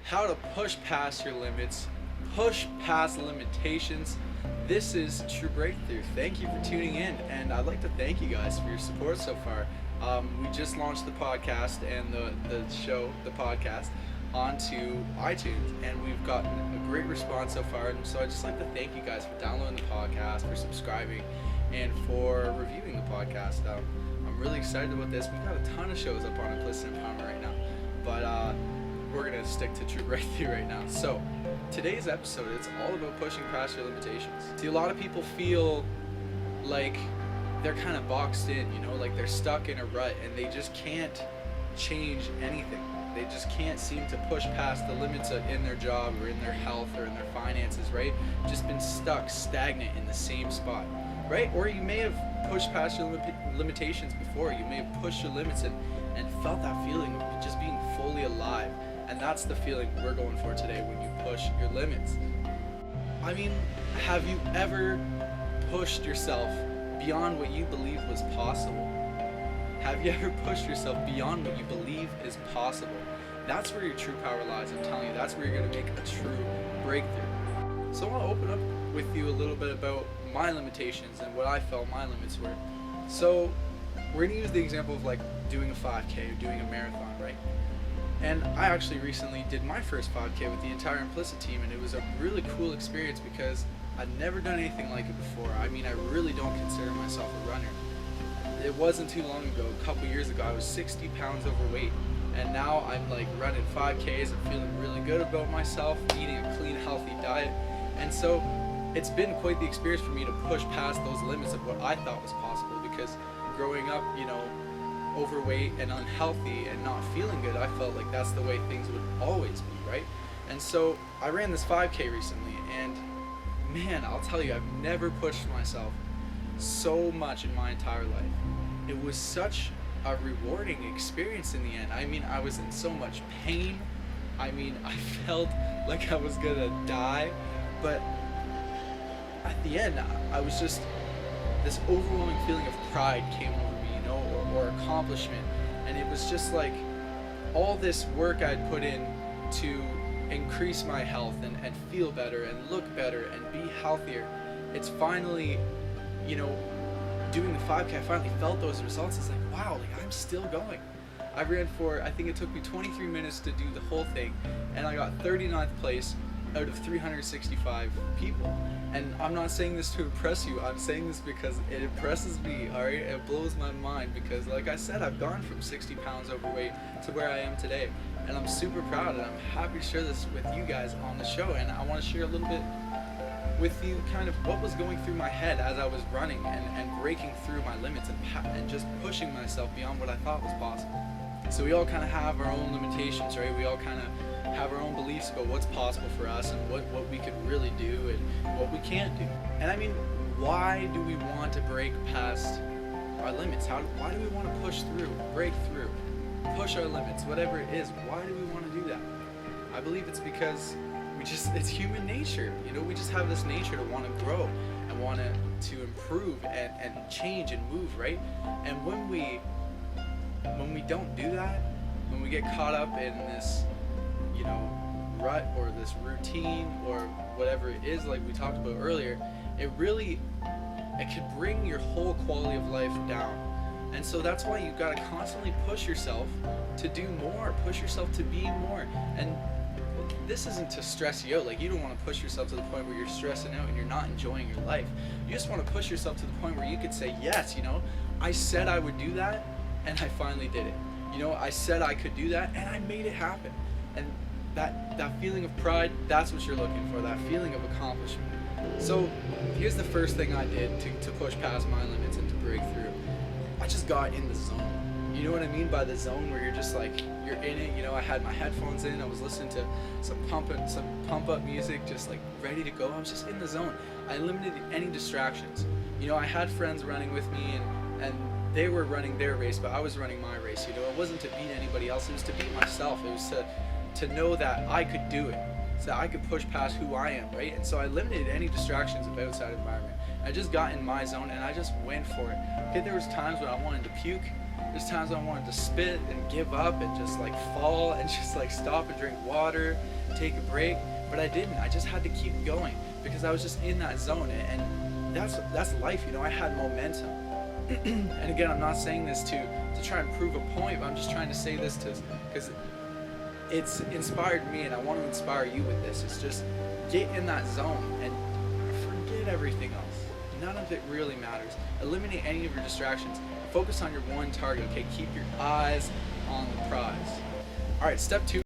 how to push past your limits, push past limitations. This is True Breakthrough. Thank you for tuning in, and I'd like to thank you guys for your support so far. We just launched the podcast and the podcast, onto iTunes, and we've gotten a great response so far. And so I'd just like to thank you guys for downloading the podcast, for subscribing, and for reviewing the podcast. I'm really excited about this. We've got a ton of shows up on Implicit right now, but we're gonna stick to True Breakthrough right now. So today's episode, it's all about pushing past your limitations. See, a lot of people feel like they're kind of boxed in, like they're stuck in a rut and they just can't change anything. They just can't seem to push past the limits in their job or in their health or in their finances, right? Just been stuck, stagnant in the same spot, right? Or you may have pushed past your limitations before. You may have pushed your limits and felt that feeling of just being fully alive. And that's the feeling we're going for today when you push your limits. I mean, have you ever pushed yourself beyond what you believed was possible? Have you ever pushed yourself beyond what you believe is possible? That's where your true power lies. I'm telling you, that's where you're going to make a true breakthrough. So I want to open up with you a little bit about my limitations and what I felt my limits were. So we're going to use the example of like doing a 5K or doing a marathon, right? And I actually recently did my first 5K with the entire Implicit team, and it was a really cool experience because I'd never done anything like it before. I mean, I really don't consider myself a runner. It wasn't too long ago, a couple years ago, I was 60 pounds overweight, and now I'm like running 5Ks. I'm feeling really good about myself, eating a clean, healthy diet, and so it's been quite the experience for me to push past those limits of what I thought was possible, because growing up, overweight and unhealthy and not feeling good, I felt like that's the way things would always be, right? And so I ran this 5K recently, and man, I'll tell you, I've never pushed myself so much in my entire life. It was such a rewarding experience in the end. I mean, I was in so much pain. I mean, I felt like I was gonna die, but at the end, I was just, this overwhelming feeling of pride came over me, or accomplishment, and it was just like all this work I'd put in to increase my health and feel better and look better and be healthier. It's finally, doing the 5K, I finally felt those results. It's like, wow, like I'm still going. I ran for, I think it took me 23 minutes to do the whole thing, and I got 39th place out of 365 people. And I'm not saying this to impress you, I'm saying this because it impresses me, alright? It blows my mind because, like I said, I've gone from 60 pounds overweight to where I am today. And I'm super proud, and I'm happy to share this with you guys on the show. And I want to share a little bit with you kind of what was going through my head as I was running and breaking through my limits and just pushing myself beyond what I thought was possible. So we all kind of have our own limitations, right? We all kind of have our own beliefs about what's possible for us and what we could really do and what we can't do. And I mean, why do we want to break past our limits? Why do we want to push through, break through, push our limits, whatever it is? Why do we want to do that? I believe it's because it's human nature. We just have this nature to want to grow and want to improve and change and move, right? And when we don't do that, when we get caught up in this rut or this routine or whatever it is, like we talked about earlier, it could bring your whole quality of life down. And so that's why you've got to constantly push yourself to do more, push yourself to be more. And this isn't to stress you out. Like, you don't want to push yourself to the point where you're stressing out and you're not enjoying your life. You just want to push yourself to the point where you could say, yes, I said I would do that and I finally did it. I said I could do that and I made it happen. And that feeling of pride, that's what you're looking for, that feeling of accomplishment. So here's the first thing I did to push past my limits and to break through. I just got in the zone. You know what I mean by the zone, where you're just like, you're in it. I had my headphones in, I was listening to some pump up music, just like ready to go. I was just in the zone. I eliminated any distractions. I had friends running with me and they were running their race, but I was running my race. It wasn't to beat anybody else, it was to beat myself. It was to know that I could do it, so that I could push past who I am, right? And so I eliminated any distractions of outside environment. I just got in my zone and I just went for it. Okay, there was times when I wanted to puke, There's times when I wanted to spit and give up and just like fall and just like stop and drink water, take a break, but I didn't. I just had to keep going because I was just in that zone, and that's life, you know. I had momentum. And again, I'm not saying this to try and prove a point, but I'm just trying to say this because it's inspired me, and I want to inspire you with this. It's just get in that zone and forget everything else. None of it really matters. Eliminate any of your distractions. Focus on your one target, okay? Keep your eyes on the prize. All right, step 2.